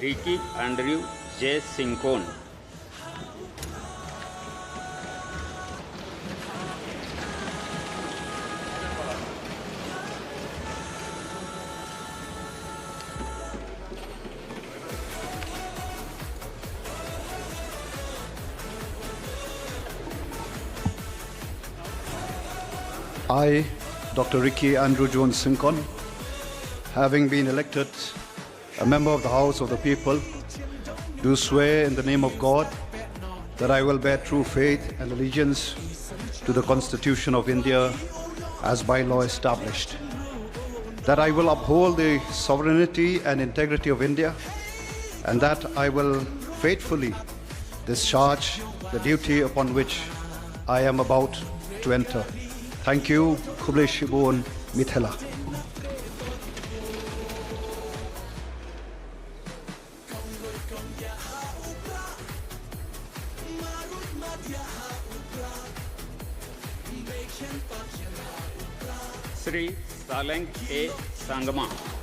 Ricky Andrew J. Sincon. I, Dr. Ricky Andrew Jones Sincon, having been elected a member of the House of the People, do swear in the name of God that I will bear true faith and allegiance to the Constitution of India as by law established, that I will uphold the sovereignty and integrity of India, and that I will faithfully discharge the duty upon which I am about to enter. Thank you, Khubli Shibun Mithila. Sri Saleng A. Sangma.